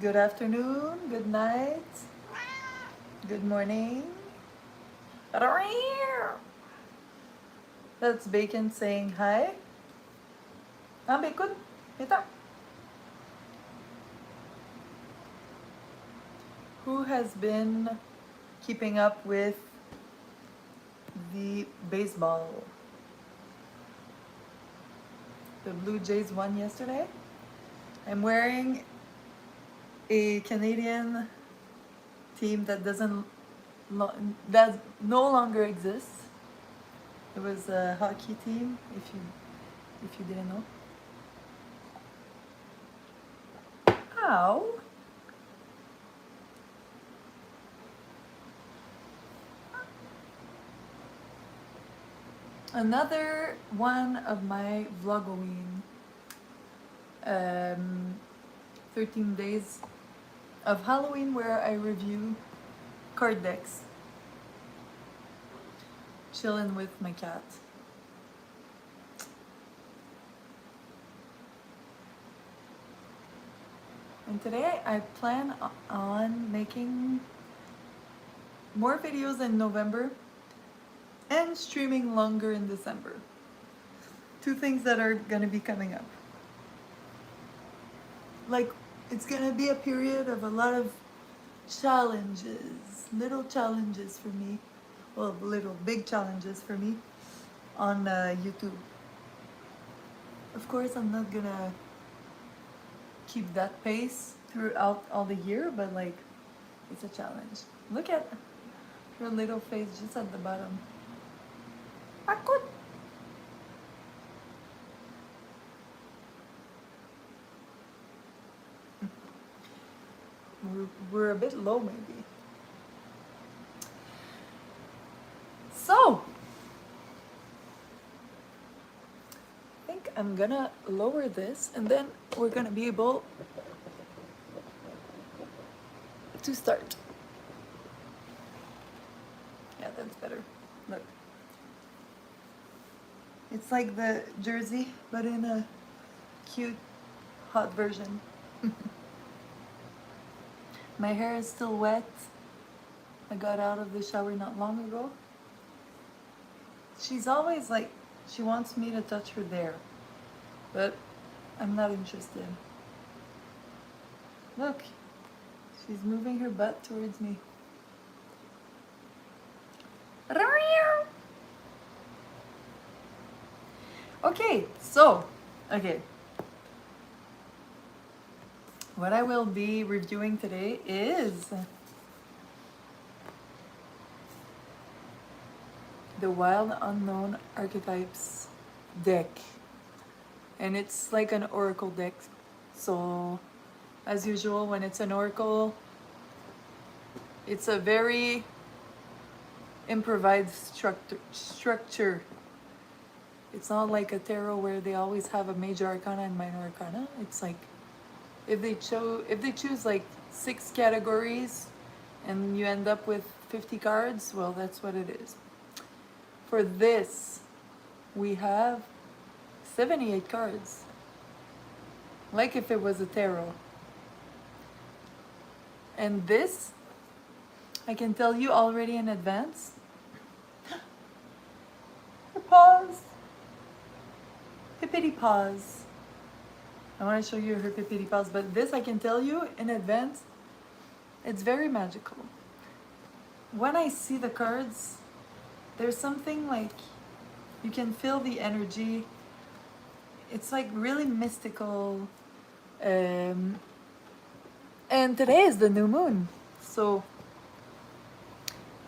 Good afternoon, good night, good morning. That's Bacon saying hi. Ah, Bacon, ito. Who has been keeping up with the baseball? The Blue Jays won yesterday. I'm wearing a Canadian team that that no longer exists. It was a hockey team, if you didn't know. Ow! Another one of my vlogoween 13 days of Halloween where I review card decks. Chilling with my cat. And today I plan on making more videos in November and streaming longer in December. Two things that are gonna be coming up. Like, it's gonna be a period of a lot of challenges, little challenges for me. Well, little big challenges for me on YouTube. Of course, I'm not gonna keep that pace throughout all the year, but like, it's a challenge. Look at her little face just at the bottom. Akut! We're a bit low, maybe. So, I think I'm gonna lower this and then we're gonna be able to start. Yeah, that's better. Look. It's like the jersey, but in a cute, hot version. My hair is still wet. I got out of the shower not long ago. She's always like, she wants me to touch her there, but I'm not interested. Look, she's moving her butt towards me. Okay, so, what I will be reviewing today is the Wild Unknown Archetypes deck. And it's like an oracle deck. So, as usual, when it's an oracle, it's a very improvised structure. It's not like a tarot where they always have a major arcana and minor arcana. It's like if they choose like 6 categories and you end up with 50 cards, well, that's what it is. For this, we have 78 cards. Like if it was a tarot. And this, I can tell you already in advance. Her paws. Hippity paws. I want to show you her hippity paws, but this I can tell you in advance, it's very magical. When I see the cards, there's something like, you can feel the energy. It's like really mystical. And today is the new moon. So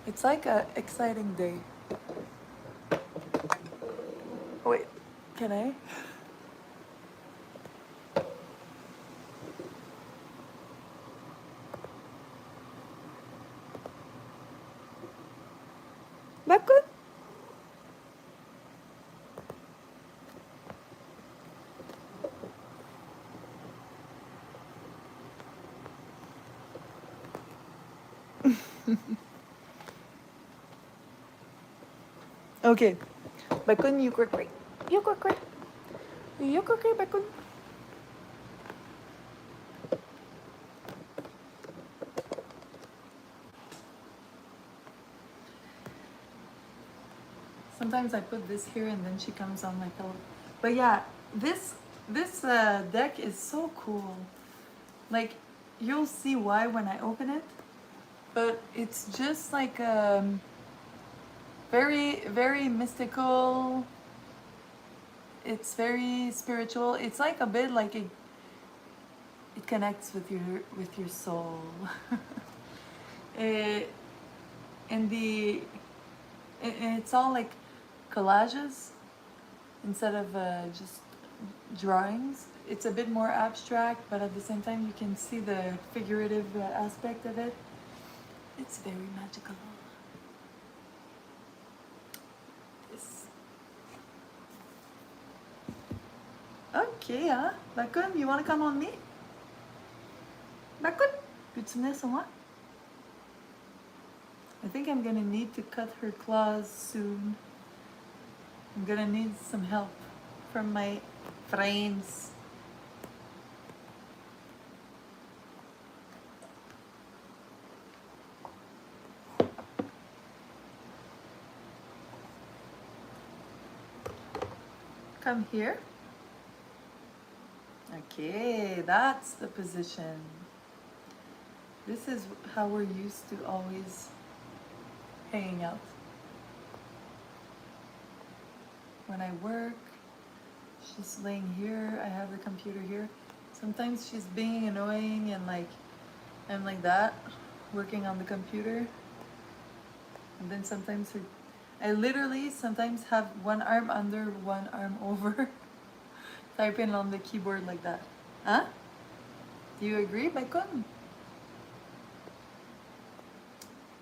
it's like an exciting day. Oh, wait, can I? Bakit? Okay. Bakun, you quick. You quick. You quick, Bakun. Sometimes I put this here and then she comes on my pillow. But yeah, this deck is so cool. Like, you'll see why when I open it. But it's just like very, very mystical. It's very spiritual. It's like a bit like it connects with your soul. it, and it's all like collages instead of just drawings. It's a bit more abstract, but at the same time you can see the figurative aspect of it. It's very magical. This. Ok, hein? Bakun, you want to come on me? Bakun, peux-tu venir sur moi? I think I'm gonna need to cut her claws soon. I'm gonna need some help from my friends. Come here. Okay, that's the position. This is how we're used to always hanging out. When I work, she's laying here, I have the computer here. Sometimes she's being annoying and like, I'm like that, working on the computer. And then sometimes I literally sometimes have one arm under, one arm over, typing on the keyboard like that. Huh? Do you agree, Baikon?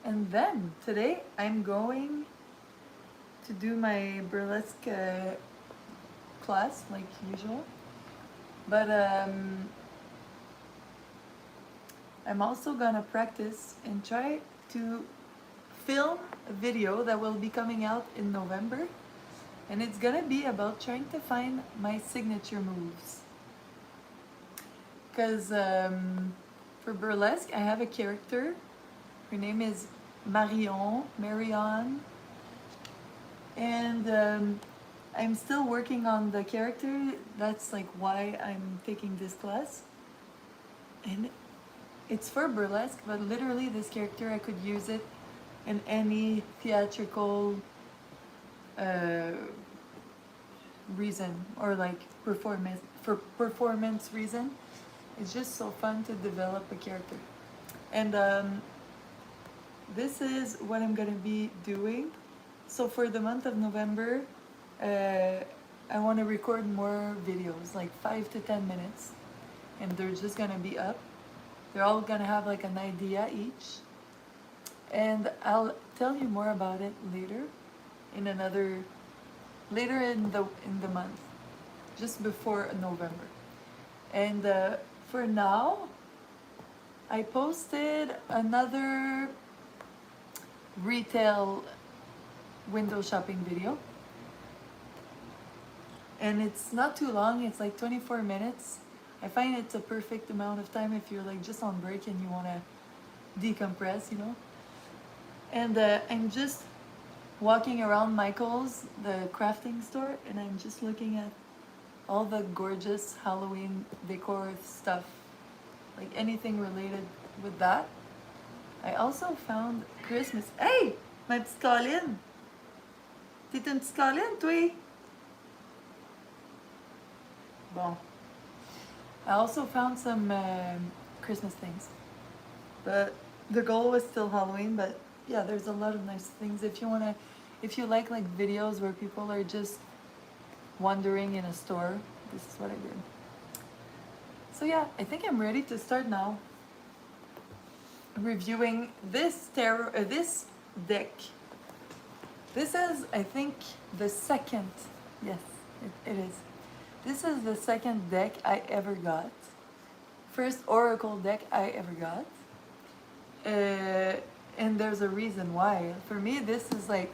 And then today I'm going to do my burlesque class like usual, but I'm also gonna practice and try to film a video that will be coming out in November, and it's gonna be about trying to find my signature moves. Because for burlesque I have a character. Her name is Marion, and I'm still working on the character. That's like why I'm taking this class. And it's for burlesque, but literally this character, I could use it in any theatrical reason or like performance reason. It's just so fun to develop a character. And this is what I'm gonna be doing. So for the month of November, I want to record more videos, like 5 to 10 minutes, and they're just gonna be up. They're all gonna have like an idea each, and I'll tell you more about it later in the month, just before November. And for now, I posted another retail window shopping video, and it's not too long. It's like 24 minutes. I find it's a perfect amount of time if you're like just on break and you want to decompress, you know. And I'm just walking around Michael's, the crafting store, and I'm just looking at all the gorgeous Halloween decor stuff, like anything related with that. I also found Christmas. Hey, ma petite Colin! T'es une petite Colin, toi? Bon. I also found some Christmas things. But the goal was still Halloween, but yeah, there's a lot of nice things. If you like videos where people are just wandering in a store, this is what I did. So yeah, I think I'm ready to start now. Reviewing this deck. This is, I think, the second. Yes, it is. This is the second deck I ever got. First Oracle deck I ever got. And there's a reason why. For me, this is like,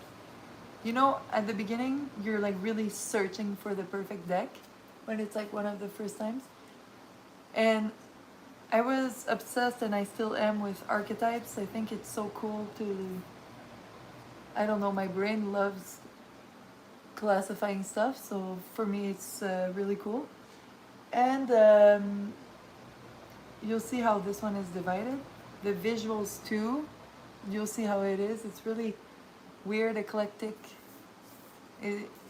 you know, at the beginning, you're like really searching for the perfect deck when it's like one of the first times. And I was obsessed, and I still am, with Archetypes. I think it's so cool to, I don't know, my brain loves classifying stuff, so for me it's really cool. And you'll see how this one is divided. The visuals too, you'll see how it is. It's really weird, eclectic.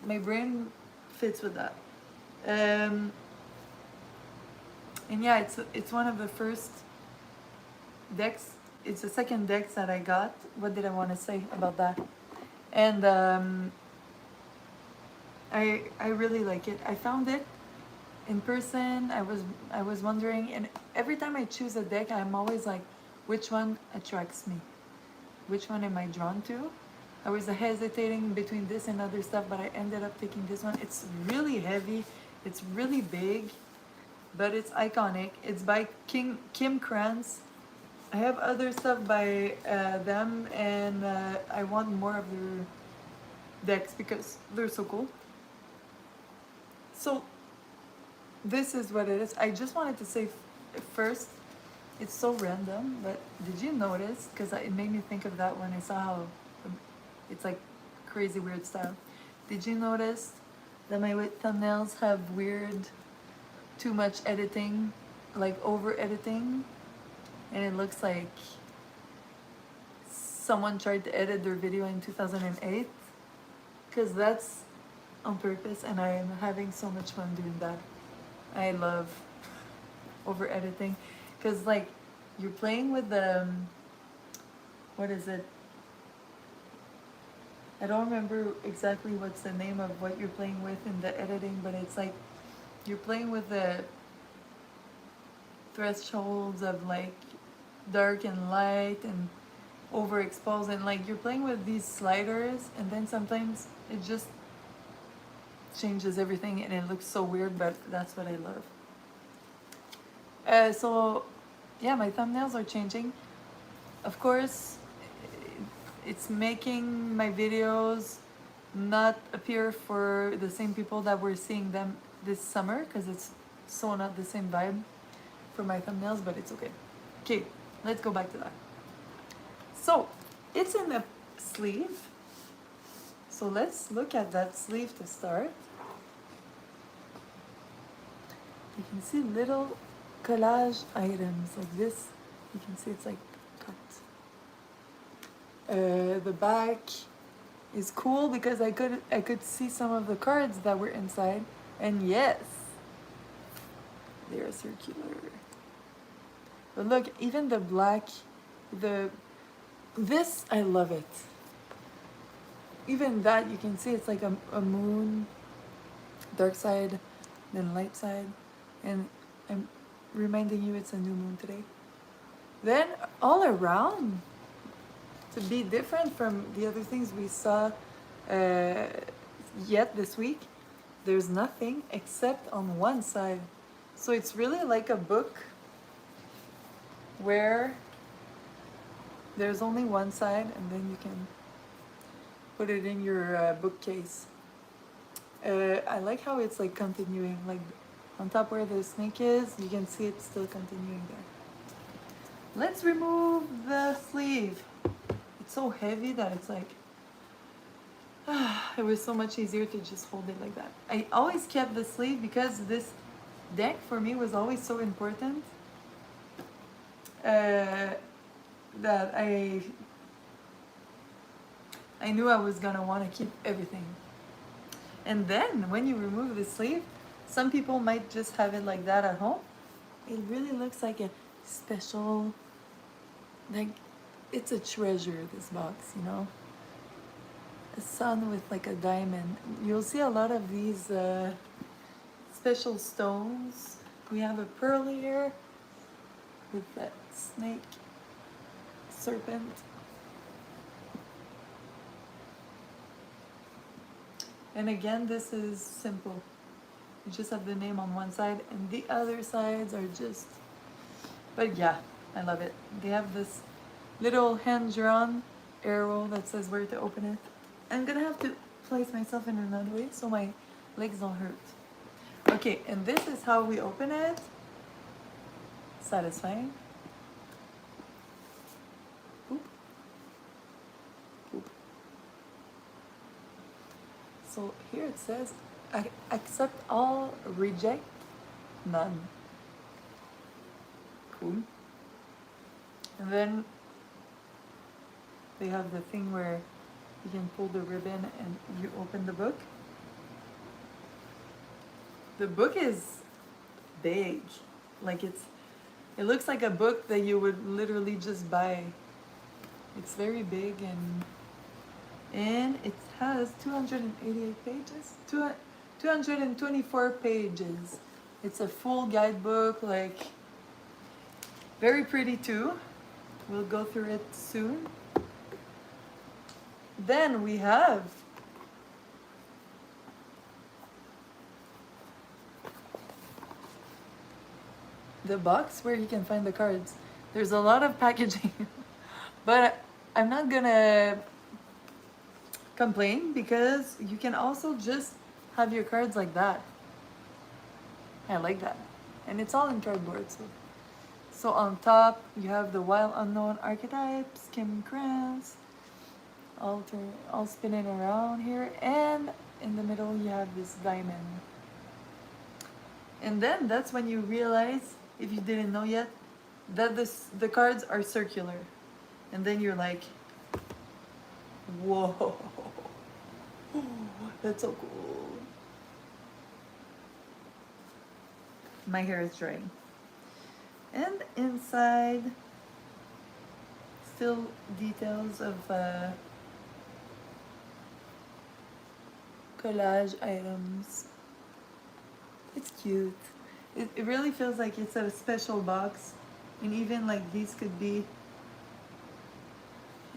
My brain fits with that. And yeah, it's one of the first decks. It's the second deck that I got. What did I want to say about that? And I really like it. I found it in person. I was wondering, and every time I choose a deck, I'm always like, which one attracts me? Which one am I drawn to? I was hesitating between this and other stuff, but I ended up taking this one. It's really heavy. It's really big, but it's iconic. It's by Kim Krantz. I have other stuff by them, and I want more of their decks because they're so cool. So this is what it is. I just wanted to say first, it's so random, but did you notice? Because it made me think of that when I saw how it's like crazy weird style. Did you notice that my thumbnails have weird, too much editing, like over editing? And it looks like someone tried to edit their video in 2008. Because that's on purpose, and I am having so much fun doing that. I love over editing. Because like you're playing with the, what is it? I don't remember exactly what's the name of what you're playing with in the editing, but it's like you're playing with the thresholds of like dark and light and overexposed, and like you're playing with these sliders, and then sometimes it just changes everything and it looks so weird, but that's what I love. So yeah, my thumbnails are changing. Of course, it's making my videos not appear for the same people that were seeing them this summer, because it's so not the same vibe for my thumbnails, but it's okay. Okay, let's go back to that. So it's in the sleeve. So let's look at that sleeve to start. You can see little collage items like this. You can see it's like cut. The back is cool because I could see some of the cards that were inside, and yes, they're circular. But look, even the black, this I love it. Even that you can see it's like a moon, dark side, then light side, and I'm reminding you it's a new moon today. Then all around, to be different from the other things we saw yet this week, there's nothing except on one side. So it's really like a book where there's only one side, and then you can put it in your bookcase. I like how it's like continuing, like on top where the snake is, you can see it's still continuing there. Let's remove the sleeve. It's so heavy that it's like, it was so much easier to just hold it like that. I always kept the sleeve because this deck for me was always so important that I knew I was gonna want to keep everything. And then when you remove the sleeve, some people might just have it like that at home. It really looks like a special, like it's a treasure, this box, you know? A sun with like a diamond. You'll see a lot of these special stones. We have a pearl here with that snake, serpent. And again, this is simple. You just have the name on one side, and the other sides are just, but yeah, I love it. They have this little hand-drawn arrow that says where to open it. I'm gonna have to place myself in another way so my legs don't hurt. Okay, and this is how we open it. Satisfying. Oop. Oop. also here it says accept all, reject none. Cool. And then they have the thing where you can pull the ribbon and you open the book. The book is big. Like it looks like a book that you would literally just buy. It's very big and it has 288 pages. 224 pages. It's a full guidebook, like very pretty too. We'll go through it soon. Then we have the box where you can find the cards. There's a lot of packaging, but I'm not gonna complain because you can also just have your cards like that. I like that. And it's all in cardboard. So on top you have the Wild Unknown Archetypes, Kim Krantz, all spinning around here, and in the middle you have this diamond. And then that's when you realize, if you didn't know yet, that the cards are circular. And then you're like, whoa, that's so cool. My hair is drying. And inside, still details of collage items. It's cute. It really feels like it's a special box. And even like these could be,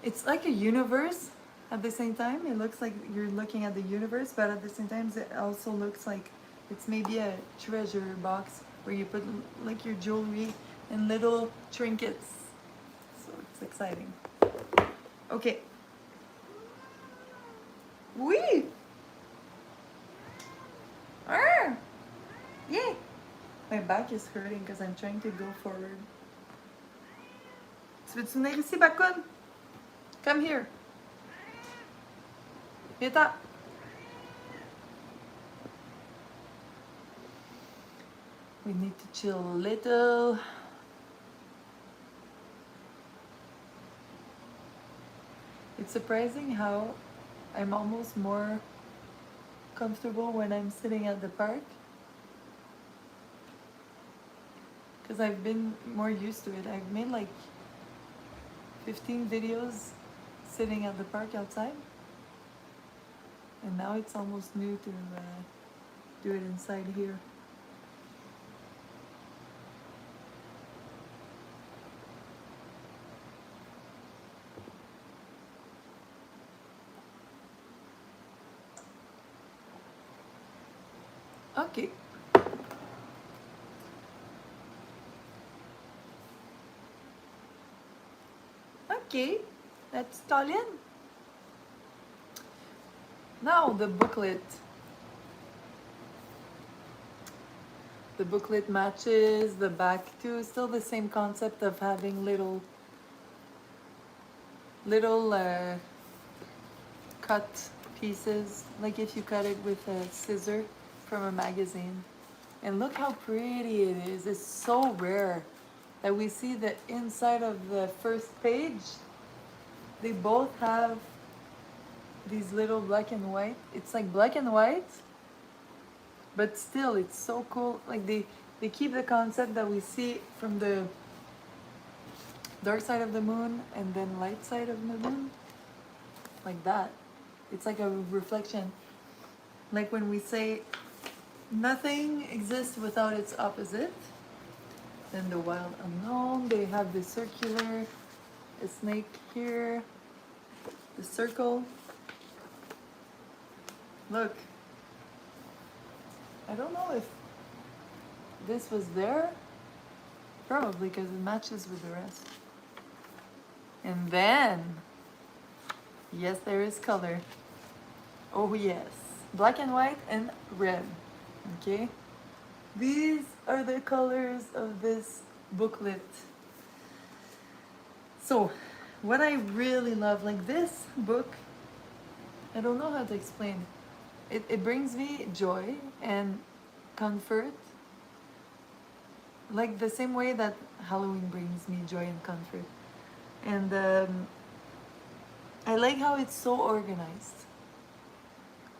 it's like a universe at the same time. It looks like you're looking at the universe, but at the same time it also looks like it's maybe a treasure box where you put like your jewelry and little trinkets. So it's exciting. Okay. Wee! Arr! Yay! My back is hurting because I'm trying to go forward. Tu veux-tu venir ici, Bakun? Come here. Viens-t'en. We need to chill a little. It's surprising how I'm almost more comfortable when I'm sitting at the park. Because I've been more used to it. I've made like 15 videos sitting at the park outside. And now it's almost new to do it inside here. Okay. Okay, that's all in. Now the booklet. The booklet matches the back too. Still the same concept of having little cut pieces, like if you cut it with a scissor from a magazine. And look how pretty it is. It's so rare that we see the inside of the first page. They both have these little black and white. It's like black and white, but still it's so cool. Like they keep the concept that we see from the dark side of the moon and then light side of the moon, like that. It's like a reflection. Like when we say nothing exists without its opposite. Then the Wild Unknown, they have the circular, a snake here, the circle. Look, I don't know if this was there, probably because it matches with the rest. And then, yes, there is color. Oh yes, black and white and red, okay? These are the colors of this booklet. So, what I really love, like this book, I don't know how to explain. it brings me joy and comfort, like the same way that Halloween brings me joy and comfort. And I like how it's so organized.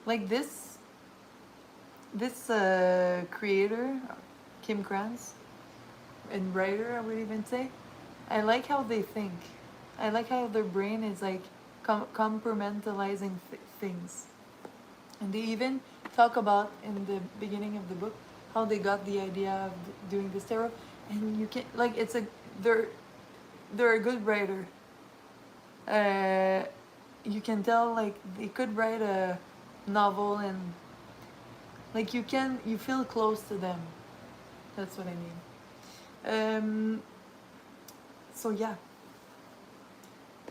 Like this creator, Kim Krantz, and writer, I would even say, I like how they think. I like how their brain is like compartmentalizing things. And they even talk about in the beginning of the book how they got the idea of doing this tarot. And you can like it's a they're a good writer. You can tell like they could write a novel, and like you feel close to them. That's what I mean. So yeah,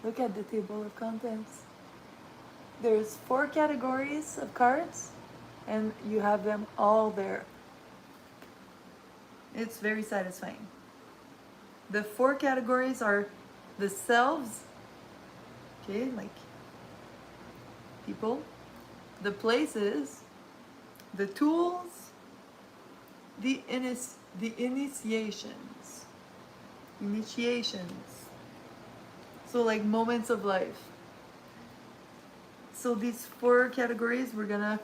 look at the table of contents. There's 4 categories of cards, and you have them all there. It's very satisfying. The 4 categories are the selves, okay, like people, the places, the tools, the initiations. So like moments of life. So these 4 categories, we're gonna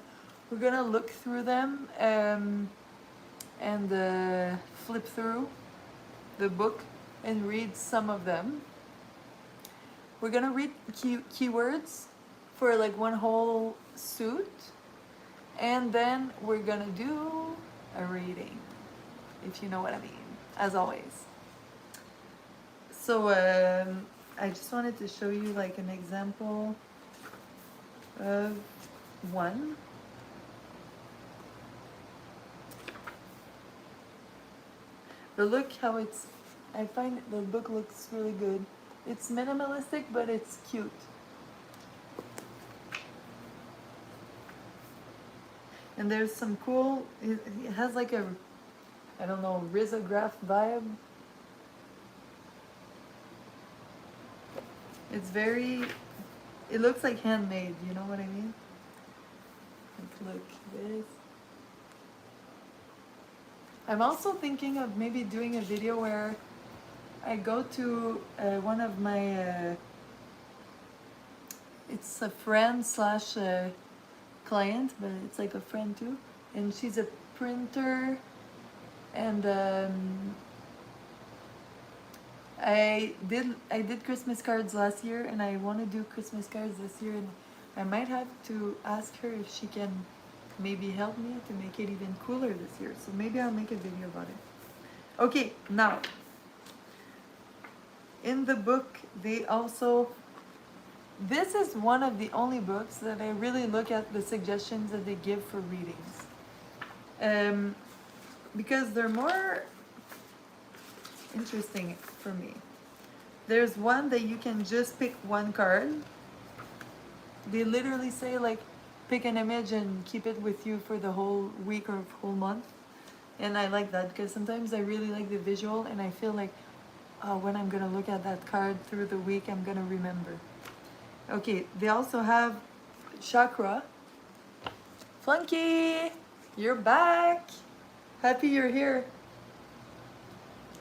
look through them and flip through the book and read some of them. We're gonna read keywords for like one whole suit, and then we're gonna do a reading, if you know what I mean, as always. So I just wanted to show you like an example of one. But look how I find the book looks really good. It's minimalistic, but it's cute. And there's some cool, it has like a, I don't know, risograph vibe. It's very, it looks like handmade, you know what I mean? Like, look, this. I'm also thinking of maybe doing a video where I go to one of my, it's a friend slash client, but it's like a friend too. And she's a printer, and I did Christmas cards last year, and I want to do Christmas cards this year, and I might have to ask her if she can maybe help me to make it even cooler this year. So maybe I'll make a video about it. Okay, now in the book they also, this is one of the only books that I really look at the suggestions that they give for readings, because they're more interesting for me. There's one that you can just pick one card. They literally say like pick an image and keep it with you for the whole week or whole month. And I like that because sometimes I really like the visual, and I feel like when I'm gonna look at that card through the week, I'm gonna remember. Okay, they also have chakra. Flunky, you're back. Happy you're here.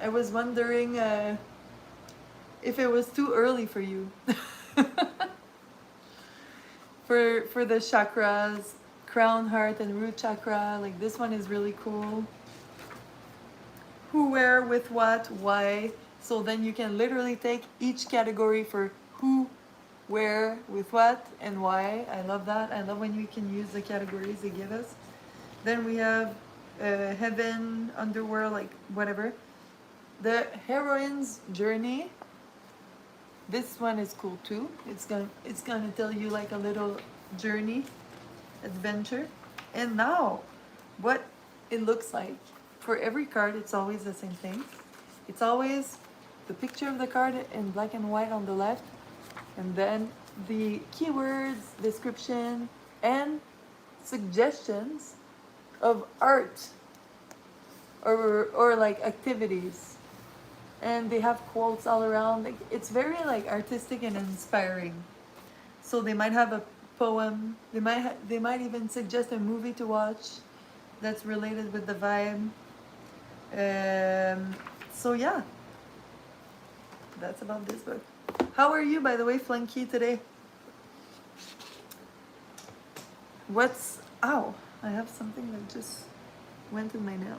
I was wondering if it was too early for you. For the chakras, crown, heart, and root chakra, like this one is really cool. Who, where, with what, why. So then you can literally take each category for who, where, with what, and why. I love that. I love when you can use the categories they give us. Then we have heaven, underworld, like whatever. The heroine's journey. This one is cool too. It's gonna tell you like a little journey, adventure. And now, what it looks like. For every card, it's always the same thing. It's always the picture of the card in black and white on the left, and then the keywords, description, and suggestions of art or like activities. And they have quotes all around. Like, it's very like artistic and inspiring. So they might have poem. They might even suggest a movie to watch that's related with the vibe. So yeah, that's about this book. How are you, by the way, Flunky, today? What's... Ow, I have something that just went in my nail.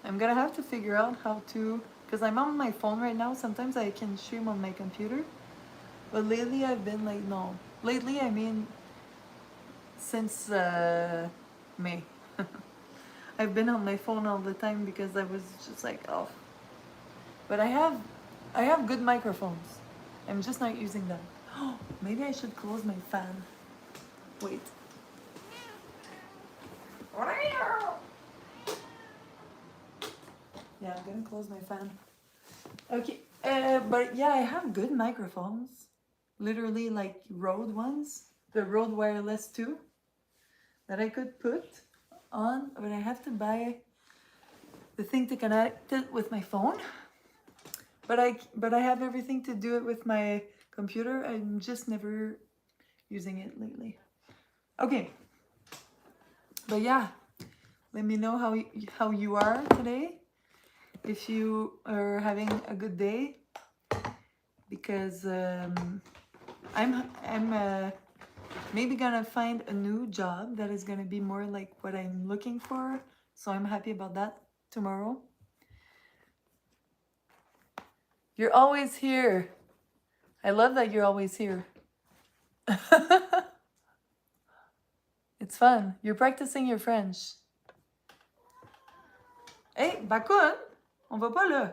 I'm gonna have to figure out how to, because I'm on my phone right now. Sometimes I can stream on my computer, but lately I've been like, no. Lately, I mean, since May. I've been on my phone all the time because I was just like, oh. But I have good microphones. I'm just not using them. Oh, maybe I should close my fan. Wait. Yeah, I'm gonna close my fan. Okay, but yeah, I have good microphones. Literally like Rode ones. The Rode Wireless 2 that I could put on, but I have to buy the thing to connect it with my phone. But I have everything to do it with my computer. I'm just never using it lately. Okay. But yeah, let me know how you are today. If you are having a good day, because I'm maybe gonna find a new job that is gonna be more like what I'm looking for. So I'm happy about that tomorrow. You're always here. I love that you're always here. It's fun. You're practicing your French. Hey, Bakun, on va pas là.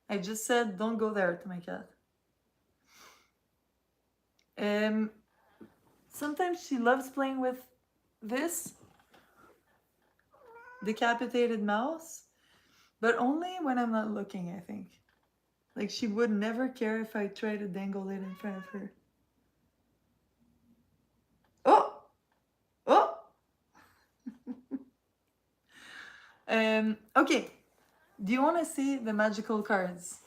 I just said don't go there to my cat. Sometimes she loves playing with this decapitated mouse, but only when I'm not looking, I think. Like, she would never care if I try to dangle it in front of her. Oh! Oh! Okay. Do you want to see the magical cards?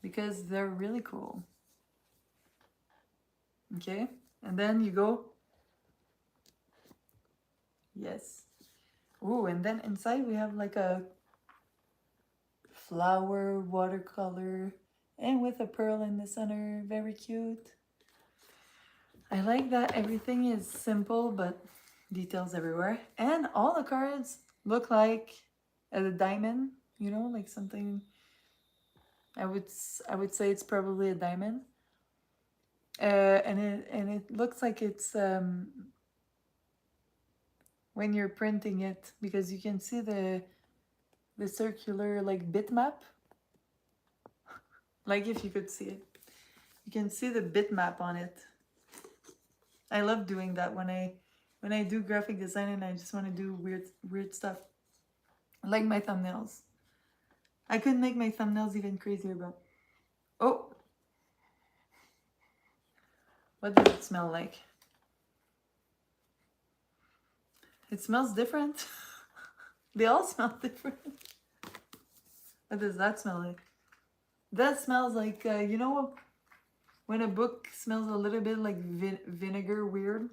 Because they're really cool. Okay? And then you go. Yes. Ooh, and then inside we have like a flower watercolor and with a pearl in the center. Very cute. I like that everything is simple but details everywhere. And all the cards look like a diamond, you know, like something. I would say it's probably a diamond. And it looks like it's when you're printing it, because you can see the circular like bitmap. Like, if you could see it, you can see the bitmap on it. I love doing that when I do graphic design and I just want to do weird stuff, like my thumbnails. I could make my thumbnails even crazier, bro. Oh, what does it smell like? It smells different. They all smell different. What does that smell like? That smells like, you know, when a book smells a little bit like vinegar weird?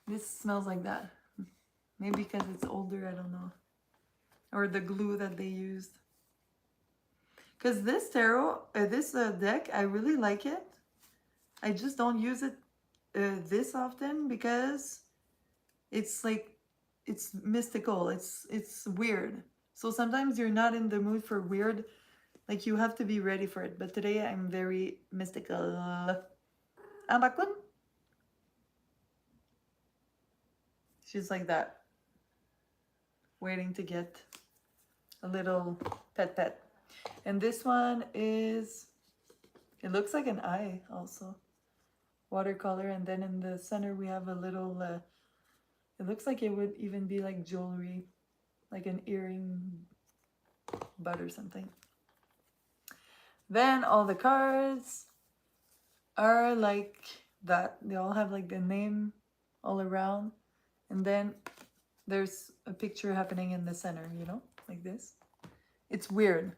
This smells like that. Maybe because it's older, I don't know. Or the glue that they used. Because this tarot, this deck, I really like it. I just don't use it this often because it's like, it's mystical. It's weird. So sometimes you're not in the mood for weird. Like, you have to be ready for it. But today I'm very mystical. Amakun? She's like that. Waiting to get a little pet. And this one is, it looks like an eye also. Watercolor. And then in the center we have a little, it looks like it would even be like jewelry. Like an earring bud or something. Then all the cards are like that. They all have like the name all around. And then there's a picture happening in the center, you know, like this. It's weird.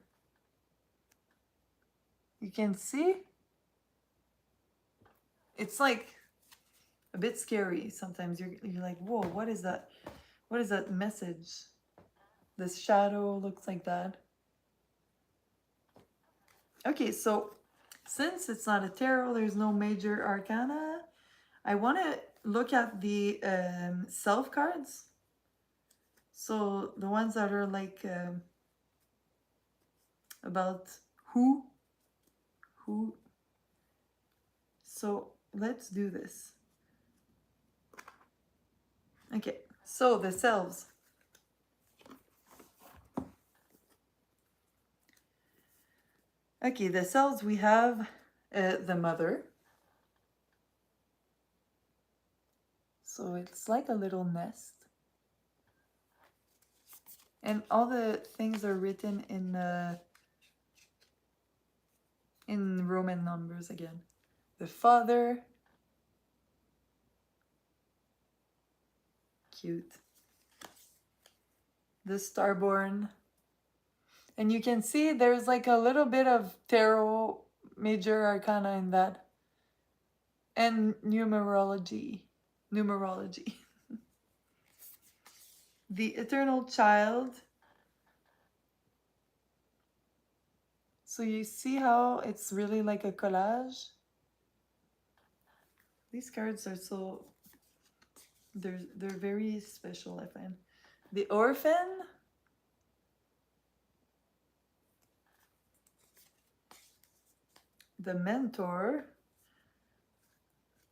You can see it's like a bit scary sometimes. You're like, whoa, what is that? What is that message? This shadow looks like that. Okay, so since it's not a tarot, there's no major arcana, I want to look at the self cards. So the ones that are like about who. So let's do this. Okay, so the selves. Okay, the selves, we have the mother. So it's like a little nest. And all the things are written in Roman numbers again. The father. Cute. The starborn. And you can see there's like a little bit of tarot major arcana in that. And numerology. The eternal child. So you see how it's really like a collage? These cards are so... They're very special, I find. The orphan. The mentor.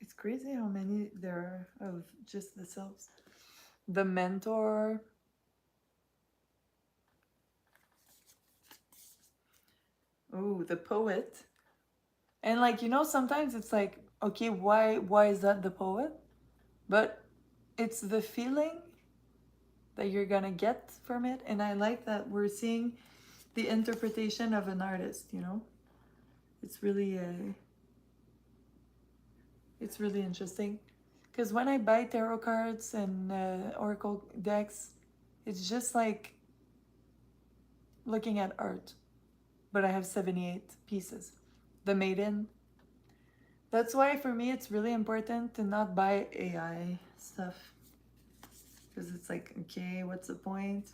It's crazy how many there are of just the selves. The mentor. Oh, the poet. And like, you know, sometimes it's like, okay, why is that the poet? But it's the feeling that you're gonna get from it. And I like that we're seeing the interpretation of an artist, you know? It's really interesting. Because when I buy tarot cards and oracle decks, it's just like looking at art. But I have 78 pieces. The Maiden. That's why for me it's really important to not buy AI stuff. Because it's like, okay, what's the point?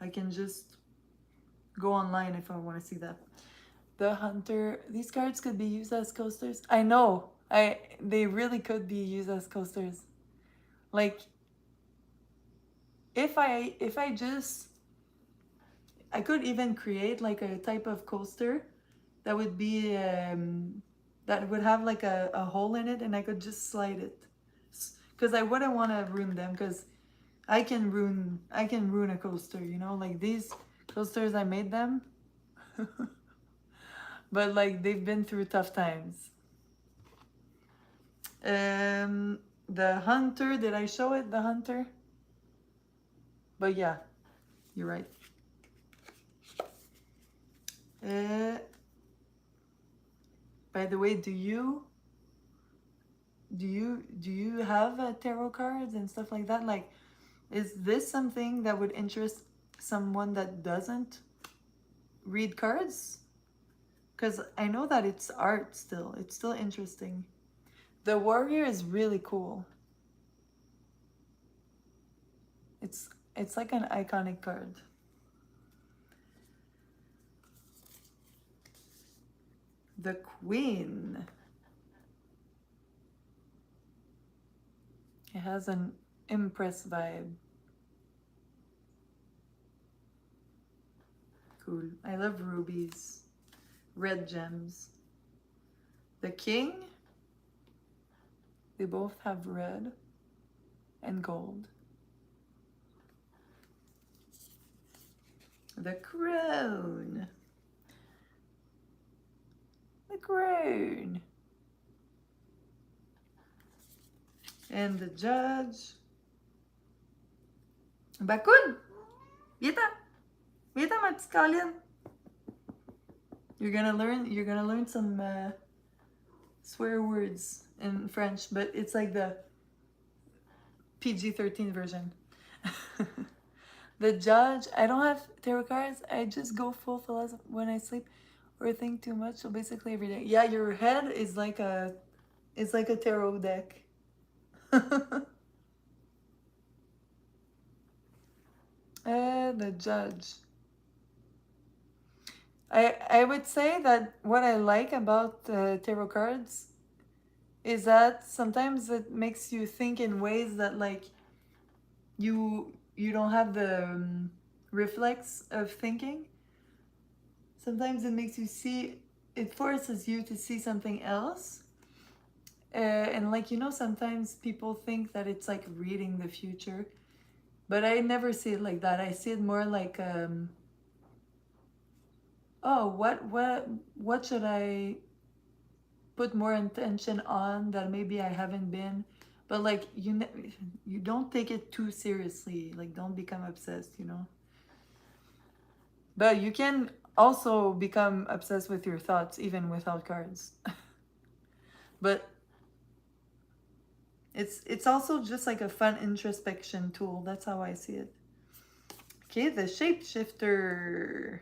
I can just go online if I want to see that. The Hunter. These cards could be used as coasters. I know. They really could be used as coasters. Like, if I could even create like a type of coaster that would be that would have like a hole in it, and I could just slide it, because I wouldn't want to ruin them, because I can ruin a coaster, you know, like these coasters, I made them but like they've been through tough times. The Hunter, did I show it, the Hunter? But yeah, you're right. By the way, do you have tarot cards and stuff like that? Like, is this something that would interest someone that doesn't read cards? Because I know that it's art still. It's still interesting. The Warrior is really cool. It's like an iconic card. The Queen. It has an Empress vibe. Cool. I love rubies. Red gems. The King. They both have red and gold. The Crown. The Crown. And the Judge. Bakun! Vita! Vita, Matskalyan! You're gonna learn some swear words in French, but it's like the PG-13 version. The Judge. I don't have tarot cards. I just go full philosophy when I sleep. or think too much. So basically every day. Yeah, your head is like a tarot deck. The judge. I would say that what I like about tarot cards is that sometimes it makes you think in ways that like you don't have the reflex of thinking. Sometimes it makes you see, it forces you to see something else. And like, sometimes people think that it's like reading the future, but I never see it like that. I see it more like, oh, what should I put more intention on that maybe I haven't been, but like you don't take it too seriously. Like don't become obsessed. But you can also become obsessed with your thoughts even without cards. But it's also just like a fun introspection tool. That's how I see it. Okay, the shapeshifter.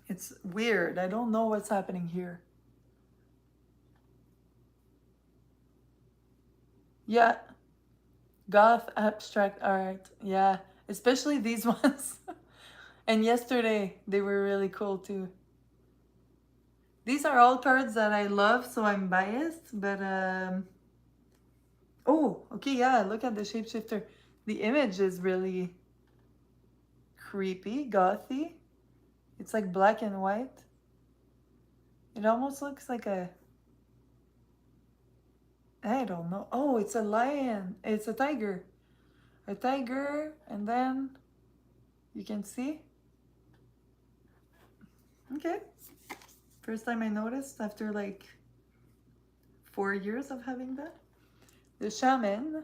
It's weird. I don't know what's happening here. Yeah, goth abstract art. Yeah, especially these ones. And yesterday they were really cool too. These are all cards that I love, so I'm biased, but oh, okay, yeah, look at the shapeshifter. The image is really creepy, gothy. It's like black and white. It almost looks like I don't know. Oh, it's a lion. It's a tiger. A tiger, and then you can see. Okay. First time I noticed after like 4 years of having that. The shaman.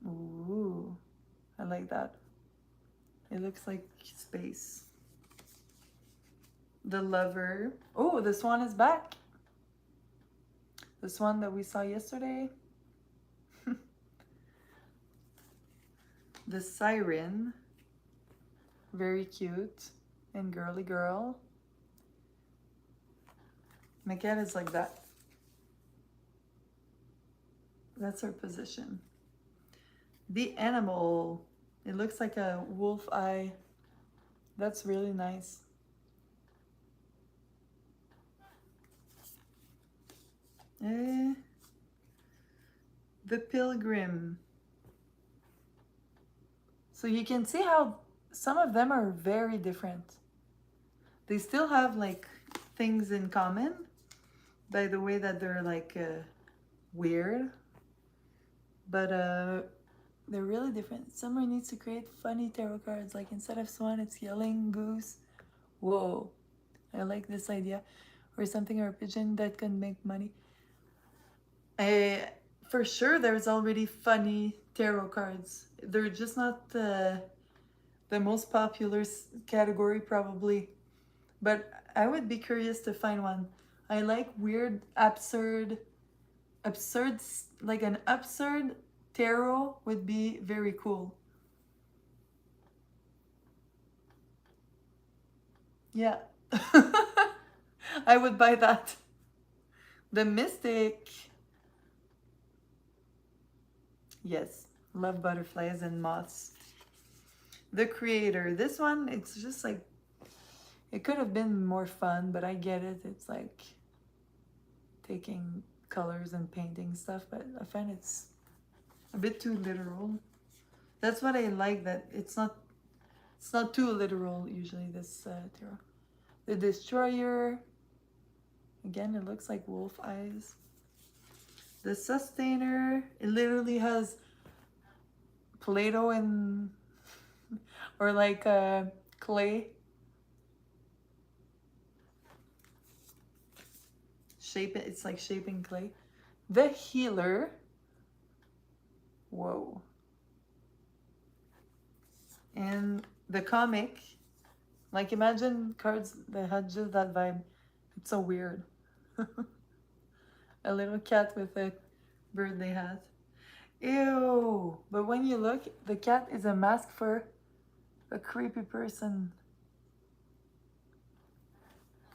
Ooh, I like that. It looks like space. The lover. Oh, this one is back. This one that we saw yesterday. The siren. Very cute and girly girl. My cat is like that. That's her position. The animal. It looks like a wolf eye. That's really nice. The pilgrim. So you can see how some of them are very different. They still have like things in common by the way that they're like weird, but they're really different. Summer needs to create funny tarot cards, like instead of swan it's yelling goose. Whoa, I like this idea. Or something, or a pigeon that can make money. For sure there's already funny tarot cards. They're just not the most popular category probably, but I would be curious to find one. I like weird, absurd, like an absurd tarot would be very cool. Yeah. I would buy that. The mystic. Yes, love butterflies and moths. The creator. This one, it's just like, it could have been more fun, but I get it. It's like taking colors and painting stuff, but I find it's a bit too literal. That's what I like, that it's not too literal usually, this tarot. The destroyer. Again, it looks like wolf eyes. The sustainer. It literally has Play-Doh and or like clay. Shape it. It's like shaping clay. The healer. Whoa. And the comic. Like imagine cards that had just that vibe. It's so weird. A little cat with a birthday hat. Ew. But when you look, the cat is a mask for a creepy person.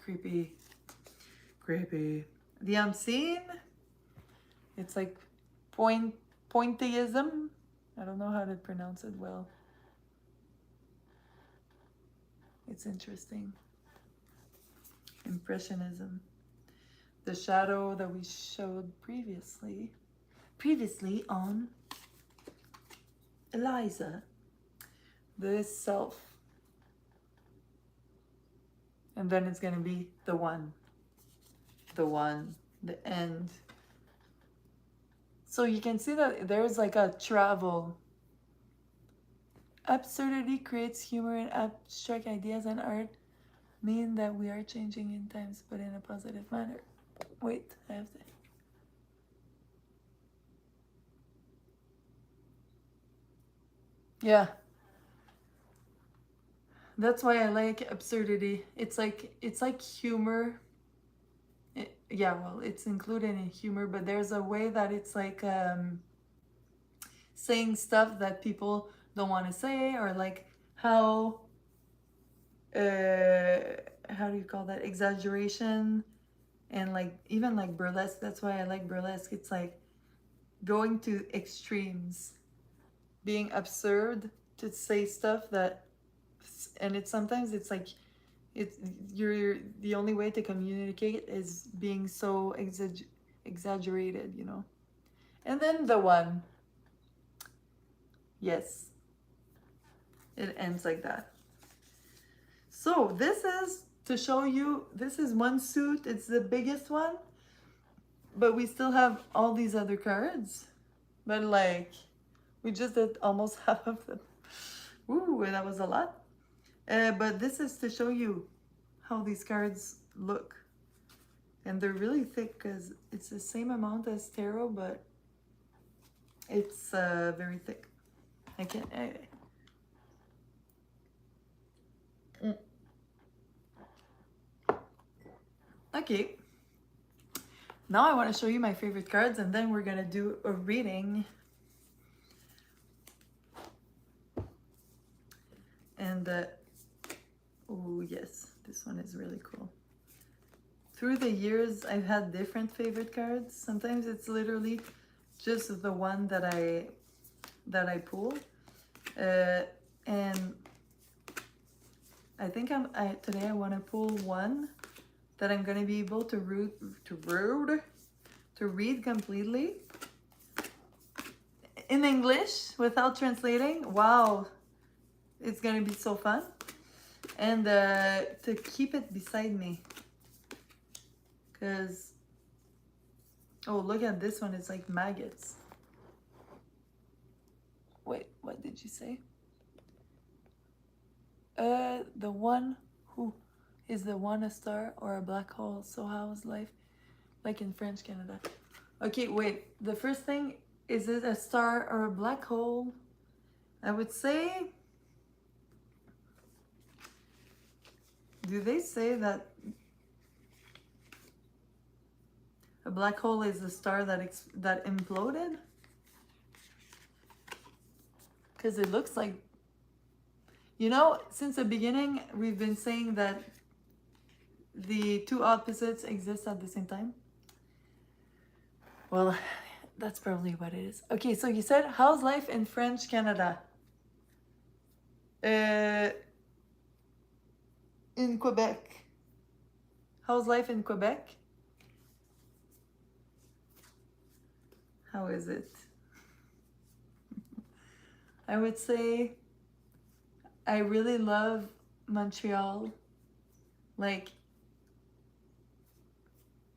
creepy. Creepy. The unseen, it's like pointillism. I don't know how to pronounce it well. It's interesting. Impressionism. The shadow that we showed previously on Eliza. This self. And then it's gonna be the one, the end. So you can see that there's like a travel. Absurdity creates humor, and abstract ideas and art mean that we are changing in times, but in a positive manner. Wait, I have to. Yeah. That's why I like absurdity. It's like humor. Yeah, well, it's included in humor, but there's a way that it's like saying stuff that people don't want to say, or like how do you call that, exaggeration, and like even like burlesque. That's why I like burlesque. It's like going to extremes, being absurd to say stuff that, and it's sometimes it's like it's you're the only way to communicate is being so exaggerated, you know. And then the one, yes, it ends like that. So this is to show you, this is one suit, it's the biggest one, but we still have all these other cards, but like we just did almost half of them. Ooh, that was a lot. But this is to show you how these cards look, and they're really thick because it's the same amount as tarot, but it's very thick. I can't. Okay. Now I want to show you my favorite cards, and then we're gonna do a reading. And oh yes, this one is really cool. Through the years, I've had different favorite cards. Sometimes it's literally just the one that I pull, and I think today I want to pull one that I'm gonna be able to read completely in English without translating. Wow, it's gonna be so fun, and to keep it beside me, because oh, look at this one, it's like maggots. Wait, what did you say? The one who is the one a star or a black hole? So how is life like in French Canada? Okay, wait, the first thing, is it a star or a black hole? I would say, do they say that a black hole is a star that imploded? Because it looks like, you know, since the beginning, we've been saying that the two opposites exist at the same time. Well, that's probably what it is. Okay, so you said, how's life in French Canada? In Quebec. How's life in Quebec? How is it? I would say I really love Montreal. Like,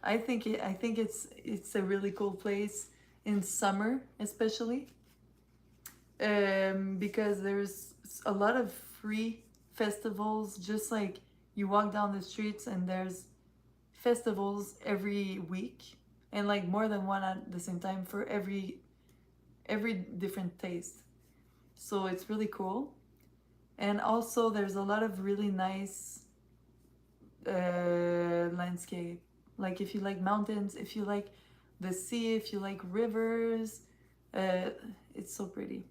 I think it's a really cool place in summer, especially, because there's a lot of free festivals. Just like you walk down the streets and there's festivals every week, and like more than one at the same time for every different taste. So it's really cool. And also there's a lot of really nice landscape. Like if you like mountains, if you like the sea, if you like rivers, it's so pretty.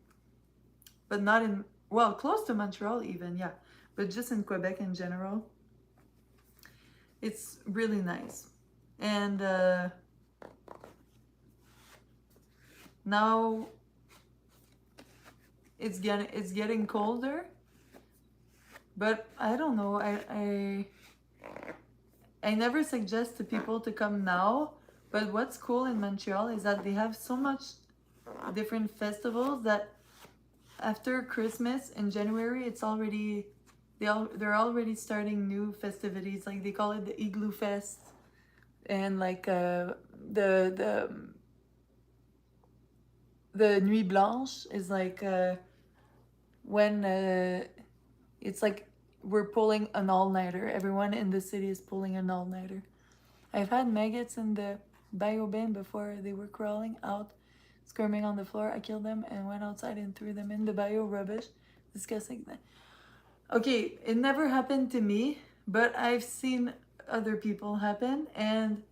But not in, well, close to Montreal even, yeah. But just in Quebec in general. It's really nice. And now it's getting colder, but I don't know. I never suggest to people to come now, but what's cool in Montreal is that they have so much different festivals that after Christmas in January, it's already they're already starting new festivities. Like they call it the Igloo Fest, and like the the Nuit Blanche is like when it's like we're pulling an all-nighter. Everyone in the city is pulling an all-nighter. I've had maggots in the biobin before. They were crawling out, squirming on the floor. I killed them and went outside and threw them in the bio rubbish. Disgusting. Okay, it never happened to me, but I've seen other people happen, and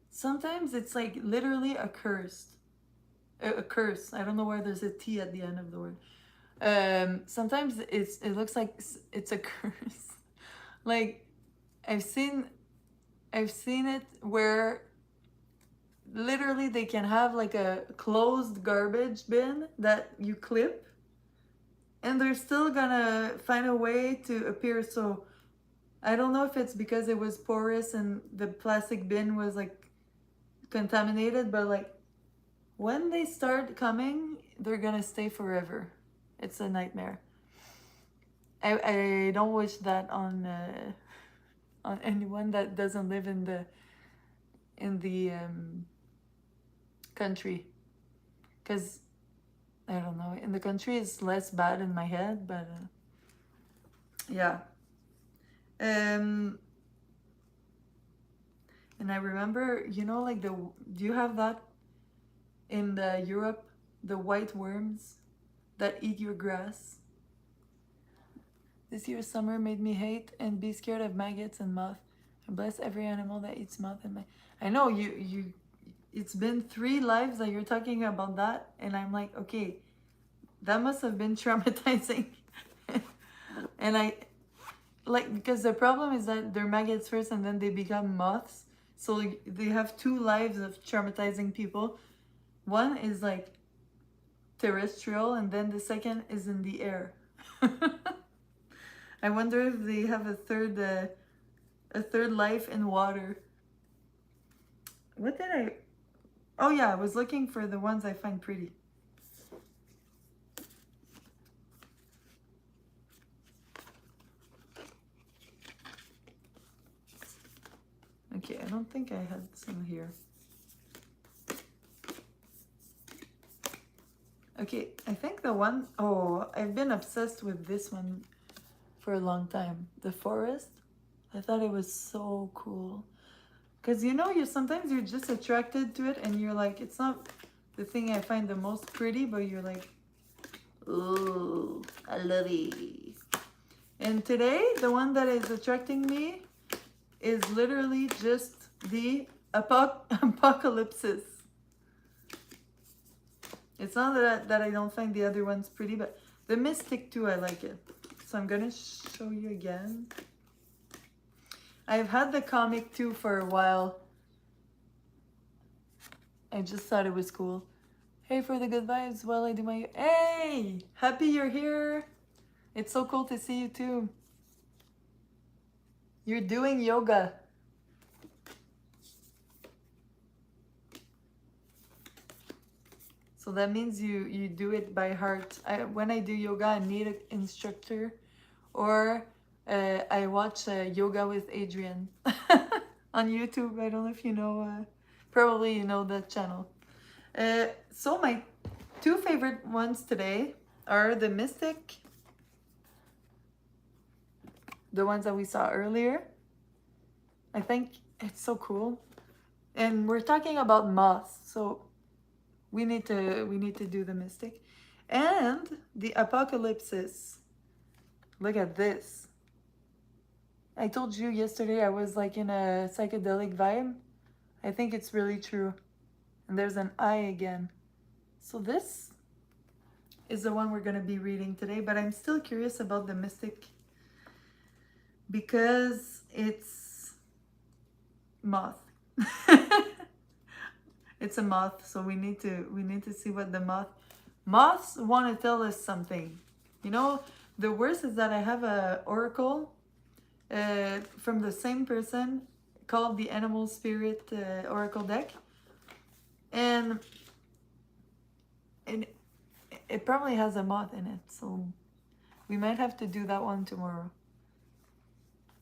sometimes it's like literally a curse. A curse. I don't know why there's a T at the end of the word. Sometimes it looks like it's a curse. Like I've seen it where literally they can have like a closed garbage bin that you clip, and they're still gonna find a way to appear. So I don't know if it's because it was porous and the plastic bin was like contaminated, but like when they start coming, they're gonna stay forever. It's a nightmare. I don't wish that on anyone that doesn't live in the country, because I don't know, in the country it's less bad in my head, but yeah. And I remember, you know, like do you have that in the Europe, the white worms that eat your grass? This year's summer made me hate and be scared of maggots and moth. I bless every animal that eats moth and I know you it's been 3 lives that you're talking about that, and I'm like, okay, that must have been traumatizing. And I like, because the problem is that they're maggots first and then they become moths, so they have 2 lives of traumatizing people. One is like terrestrial, and then the second is in the air. I wonder if they have a third life in water. What did I... Oh yeah, I was looking for the ones I find pretty. Okay, I don't think I had some here. Okay, I think the one... Oh, I've been obsessed with this one for a long time. The forest. I thought it was so cool. Because you know, sometimes you're just attracted to it and you're like, it's not the thing I find the most pretty, but you're like, oh, I love it. And today, the one that is attracting me is literally just the apocalypses. It's not that I don't find the other ones pretty, but the mystic too, I like it. So I'm gonna show you again. I've had the comic too for a while. I just thought it was cool. Hey, for the good vibes while I do my... Hey! Happy you're here! It's so cool to see you too. You're doing yoga. So that means you do it by heart. When I do yoga, I need an instructor, or I watch Yoga with Adrian on YouTube. I don't know if you know, probably you know that channel. So my 2 favorite ones today are the Mystic, the ones that we saw earlier. I think it's so cool. And we're talking about moths, so we need to do the Mystic. And the Apocalypses. Look at this. I told you yesterday I was like in a psychedelic vibe. I think it's really true. And there's an eye again. So this is the one we're going to be reading today, but I'm still curious about the Mystic because it's moth. It's a moth, so we need to see what the moths want to tell us something. You know, the worst is that I have a oracle from the same person called the Animal Spirit Oracle deck, and it probably has a moth in it, so we might have to do that one tomorrow.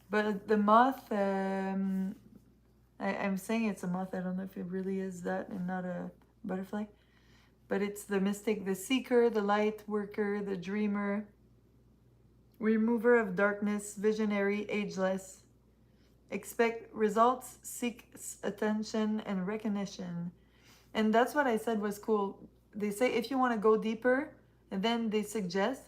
But the moth, I'm saying it's a moth. I don't know if it really is that and not a butterfly. But it's the mystic, the seeker, the light worker, the dreamer, remover of darkness, visionary, ageless. Expect results, seek attention and recognition. And that's what I said was cool. They say if you want to go deeper, and then they suggest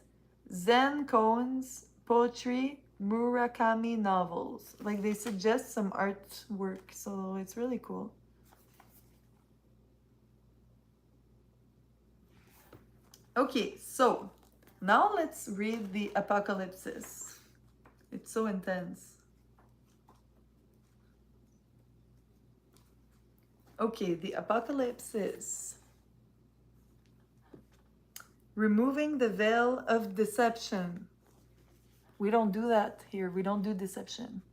Zen koans, poetry, Murakami novels. Like they suggest some artwork, so it's really cool. Okay, so now let's read the Apocalypses. It's so intense. Okay, the Apocalypses. Removing the veil of deception. We don't do that here. We don't do deception.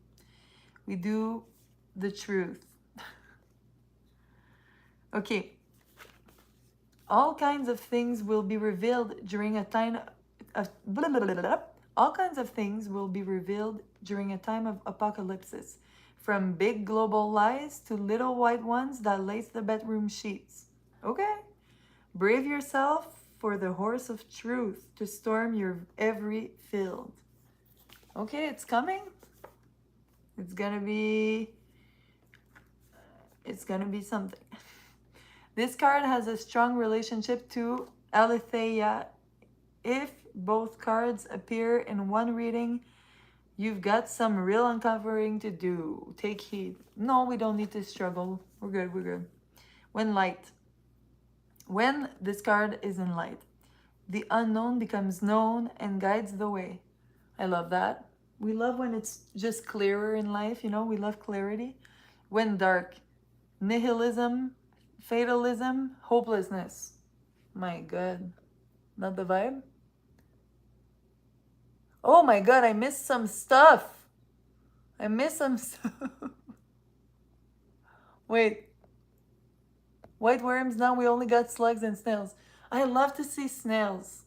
We do the truth. Okay. All kinds of things will be revealed during a time of all kinds of things will be revealed during a time of apocalypses, from big global lies to little white ones that lace the bedroom sheets. Okay? Brave yourself for the horse of truth to storm your every field. Okay, it's coming. It's gonna be something. This card has a strong relationship to Aletheia. If both cards appear in one reading, you've got some real uncovering to do. Take heed. No, we don't need to struggle. We're good, we're good. When this card is in light, the unknown becomes known and guides the way. I love that. We love when it's just clearer in life, you know, we love clarity. When dark, nihilism, fatalism, hopelessness. My God. Not the vibe? Oh my God, I missed some stuff. I missed some stuff. Wait. White worms, now we only got slugs and snails. I love to see snails.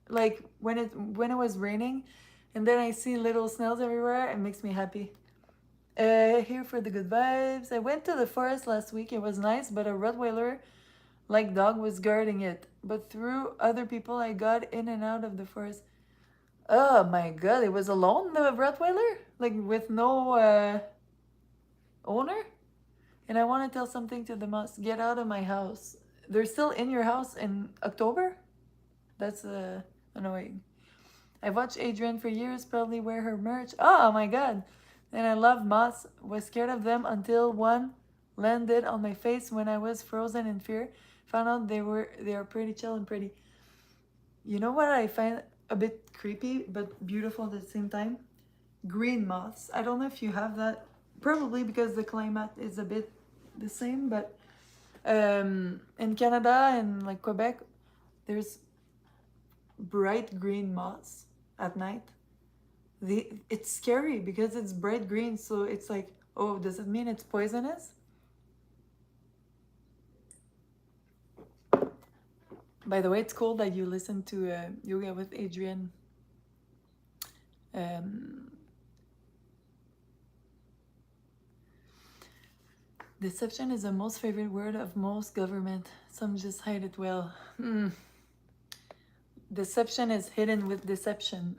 Like when it was raining and then I see little snails everywhere, it makes me happy. Here for the good vibes. I went to the forest last week. It was nice, but a Rottweiler like dog was guarding it. But through other people, I got in and out of the forest. Oh my God, it was alone, the Rottweiler? Like with no owner? And I want to tell something to the mouse. Get out of my house. They're still in your house in October? That's annoying. I've watched Adrienne for years, probably wear her merch. Oh my God. And I love moths. Was scared of them until one landed on my face when I was frozen in fear. Found out they are pretty chill and pretty. You know what I find a bit creepy but beautiful at the same time? Green moths. I don't know if you have that. Probably because the climate is a bit the same, but in Canada and like Quebec, there's bright green moths at night. It's scary because it's bright green, so it's like, oh, does it mean it's poisonous? By the way, it's cool that you listen to Yoga with Adrienne. Deception is the most favorite word of most government. Some just hide it well. Deception is hidden with deception.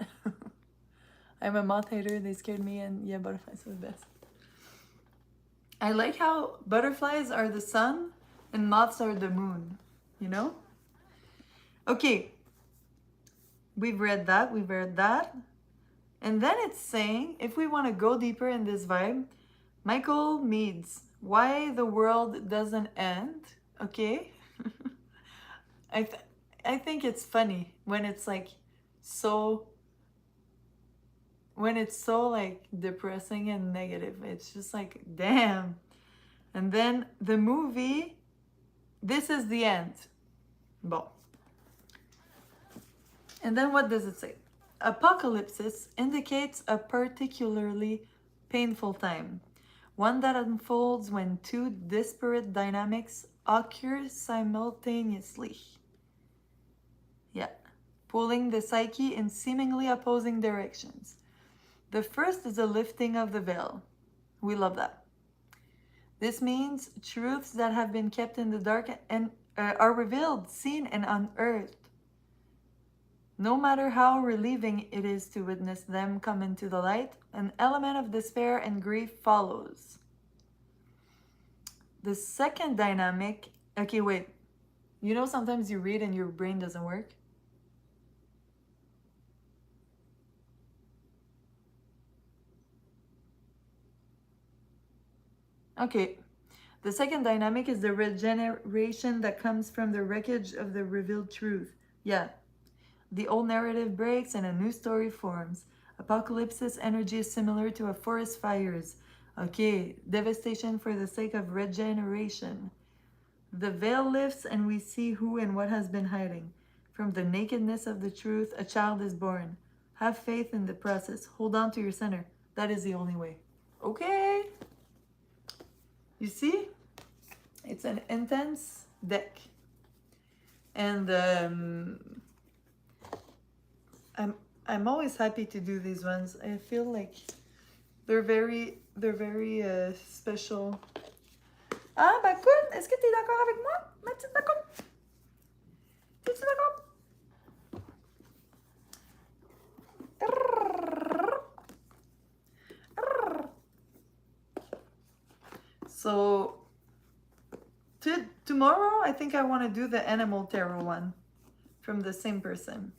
I'm a moth hater. They scared me, and yeah, butterflies are the best. I like how butterflies are the sun and moths are the moon, you know? Okay, we've read that. And then it's saying, if we want to go deeper in this vibe, Michael Meads, Why the World Doesn't End, okay? I think it's funny when it's like so when it's so like depressing and negative. It's just like, damn. And then the movie, this is the end. Bon. And then what does it say? Apocalypse indicates a particularly painful time, one that unfolds when two disparate dynamics occur simultaneously. Yeah, pulling the psyche in seemingly opposing directions. The first is a lifting of the veil. We love that. This means truths that have been kept in the dark and are revealed, seen, and unearthed. No matter how relieving it is to witness them come into the light, an element of despair and grief follows. The second dynamic, okay, wait. You know, sometimes you read and your brain doesn't work? Okay. The second dynamic is the regeneration that comes from the wreckage of the revealed truth. Yeah. The old narrative breaks and a new story forms. Apocalypse's energy is similar to a forest fire's. Okay, devastation for the sake of regeneration. The veil lifts and we see who and what has been hiding. From the nakedness of the truth, a child is born. Have faith in the process. Hold on to your center. That is the only way. Okay. You see? It's an intense deck. And I'm always happy to do these ones. I feel like they're very special. Ah, Bakun, est-ce que tu es d'accord avec moi, ma petite Bakun? Es-tu d'accord? So, tomorrow, I think I want to do the animal tarot one from the same person.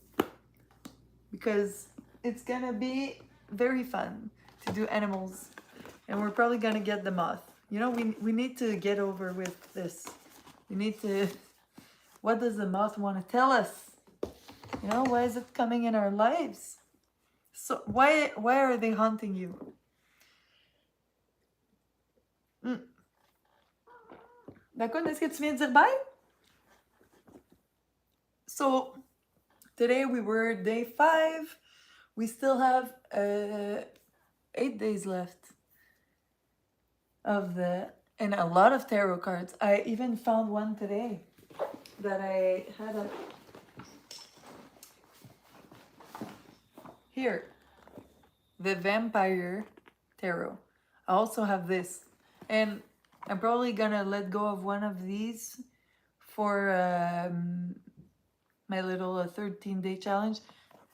Because it's gonna be very fun to do animals. And we're probably gonna get the moth. You know, we need to get over with this. We need to... What does the moth want to tell us? You know, why is it coming in our lives? So why are they haunting you? D'accord, est-ce que tu viens dire bye? So today we were day 5. We still have 8 days left of and a lot of tarot cards. I even found one today that I had here. The Vampire Tarot. I also have this. And I'm probably gonna let go of one of these for my little 13-day challenge.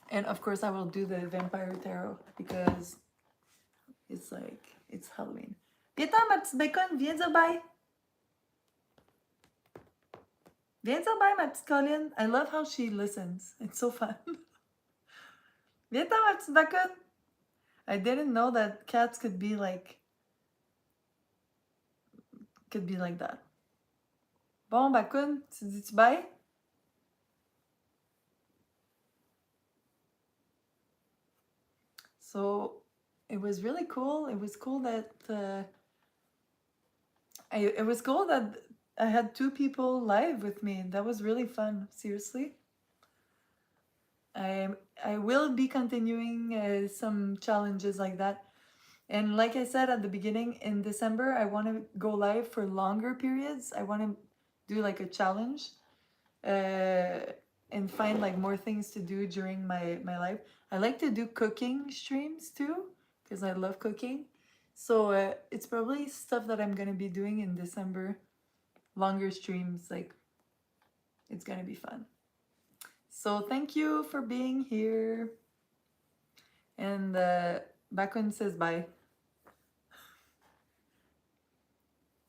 And of course I will do the Vampire Tarot because it's like, it's Halloween. Viens-t'en, ma petite bacon, viens dire bye. Viens dire bye, ma petite Colline. I love how she listens. It's so fun. Viens-t'en, ma petite bacon. I didn't know that cats could be like that. Bon, bacon, tu dis-tu bye? So it was really cool. It was cool that it was cool that I had 2 people live with me. That was really fun. Seriously. I will be continuing some challenges like that. And like I said at the beginning, in December, I want to go live for longer periods. I want to do like a challenge and find like more things to do during my life. I like to do cooking streams too, because I love cooking. So it's probably stuff that I'm going to be doing in December. Longer streams, like it's going to be fun. So thank you for being here. And Bakun says bye.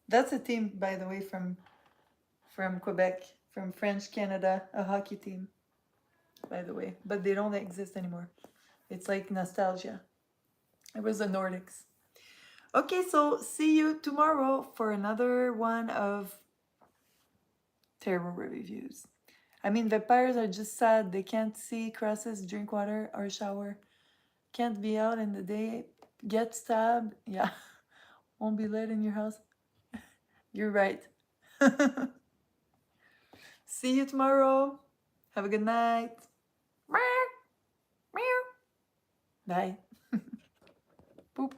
That's a team, by the way, from Quebec, from French Canada, a hockey team, by the way. But they don't exist anymore. It's like nostalgia. It was the Nordics. Okay, so see you tomorrow for another one of tarot reviews. I mean, vampires are just sad. They can't see, crosses, drink water, or shower. Can't be out in the day, get stabbed. Yeah, won't be let in your house. You're right. See you tomorrow. Have a good night. Bye. Boop.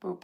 Boop.